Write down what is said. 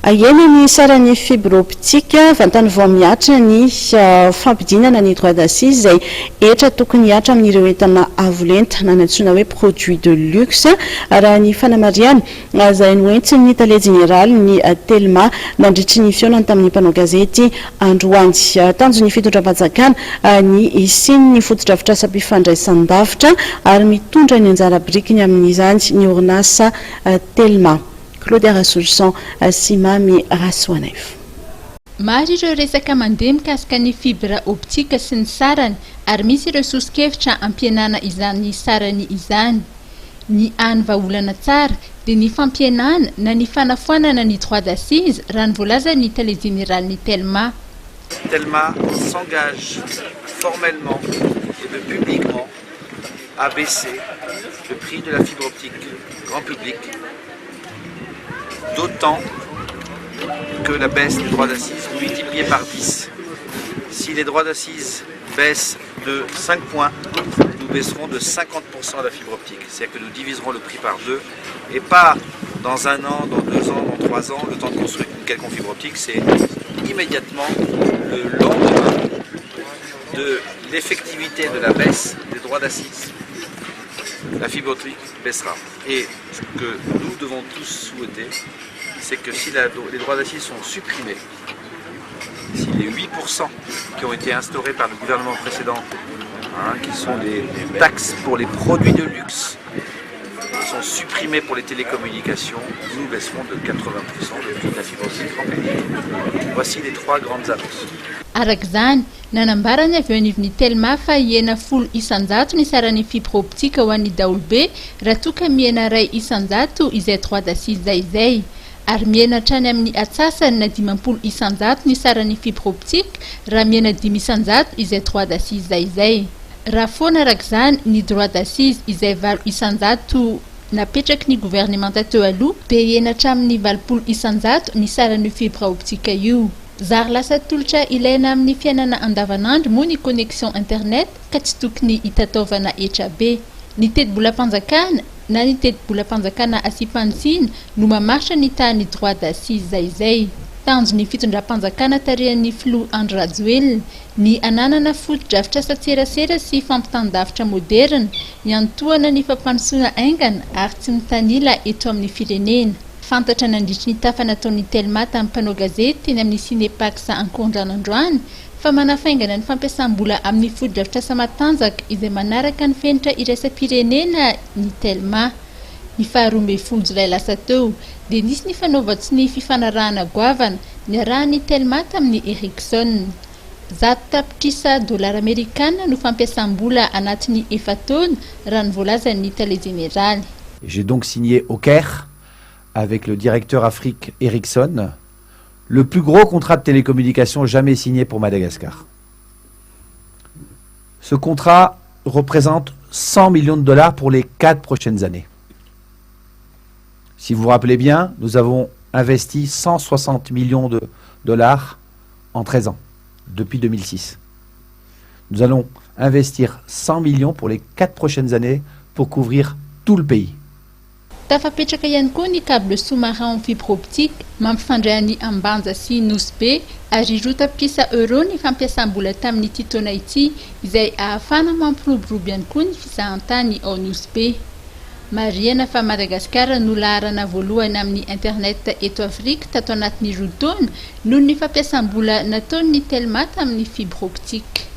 Eny ny sarany fibre optique vantany vao miatra ny fampidinana ny droit d'assise izay etra tokony hiatra amin'ireo entana avolenta na antsoina hoe produit de luxe raha ny fanamariana izay noentsiny Tale Général ny Telma nandritry ny fiaonany tamin'ny mpanao gazety androany. Tanjon'ny fitondram-panjakana ny isiny ny fotodrafitra sampifandraisan-davitra ary mitondra ny anjara birikiny amin'izany ny orinasa Telma. Claude Rassoulson, Simami Rassoanef. Maro ireo resaka mandeha mikasika ny fibra optika sy ny sarany ary misy ireo sosikevitra ampienana izany sarany izany. Ny any vahaolana tsara dia ny fampienana na ny fanafoanana ny droit d'assise raha ny voalaza ny Tale Général ny Telma. Telma s'engage formellement et publiquement à baisser le prix de la fibre optique grand public, d'autant que la baisse des droits d'assises multipliée par 10. Si les droits d'assises baissent de 5 points, nous baisserons de 50% la fibre optique. C'est-à-dire que nous diviserons le prix par 2 et pas dans 1 an, dans 2 ans, dans 3 ans, le temps de construire une quelconque fibre optique, c'est immédiatement le lendemain de l'effectivité de la baisse des droits d'assises. La fibre optique baissera. Et ce que nous devons tous souhaiter, c'est que si les droits d'assises sont supprimés, si les 8% qui ont été instaurés par le gouvernement précédent, qui sont des taxes pour les produits de luxe, sont supprimés pour les télécommunications, nous baisserons de 80% le prix de la fibre optique en pays. Voici les 3 grandes annonces. Arak'izany, nanambarany avy eo anivon'ny Telma fa hiena 10 isanjato ny saran'ny fibre optika ho an'ny daolobe raha toka miena 2 isanjato izay droit d'assise izay. Ary miena hatrany amin'ny atsasany na 50 isanjato ny saran'ny fibre optique raha miena 5 isanjato izay droit d'assise izay. Raha foana arak'izany ny droit d'assise izay 20 isanjato napetraky ny gouvernement teo aloha dia hiena hatramin'ny 20 isanjato ny saran'ny fibre optique io. Zary lasa tolotra ilaina amin'ny fiainana andavanandro moa ny connexion internet ka tsy tokony hitataovana etra be. Ny teti-bola-panjakana na ny teti-bola-panjakana asipantsina no mamaritra ny tany droit d'assise izay. Tanjon'ny fitondram-panjakana tarehan'ny Flo Andro Rajoelina ny ananana foto-drafitra satserasera sy fampitandavitra moderna iantoana ny fampandrosoana aingana ary tsy mitanila eto amin'ny firenena. Fantatra nandritry ny tafa nataon'ny Telma tamin'ny mpanao gazety teny amin'ny Cinepax Ankohondranandroany fa manafaingana ny fampiasam-bola amin'ny foto-drafitra samatanjaka izay manaraka ny fenitra iraisam-pirenena ny Telma. Ny faharoa ambin'ny folo Jolay lasa teo dia nisy ny fanaovatsy ny fifanarahana goavana niarahan'ny Telma tamin'ny Ericsson. 100 tapitrisa dolara amerikana no fampiasam-bola anatin'ny 4 taona raha ny voalazan'ny Tale Général. J'ai donc signé au Caire avec le directeur Afrique Ericsson, le plus gros contrat de télécommunication jamais signé pour Madagascar. Ce contrat représente 100 millions de dollars pour les 4 prochaines années. Si vous vous rappelez bien, nous avons investi 160 millions de dollars en 13 ans, depuis 2006. Nous allons investir 100 millions pour les 4 prochaines années pour couvrir tout le pays. Tafapetraka ihany koa ny câble sous-marin fibre optique mampifandray ny Ambanja sy Nosy ary roa tapitrisa euro ny fampiasam-bola tamin'ity taona ity izay ahafana mampiroborobo ihany koa ny fizahan-tany ao Nosy. Marihana fa Madagasikara no laharana voalohany amin'ny internet eto Afrika tato anatin'ny roa taona noho ny fampiasam-bola nataon'ny Telma tamin'ny fibre optique.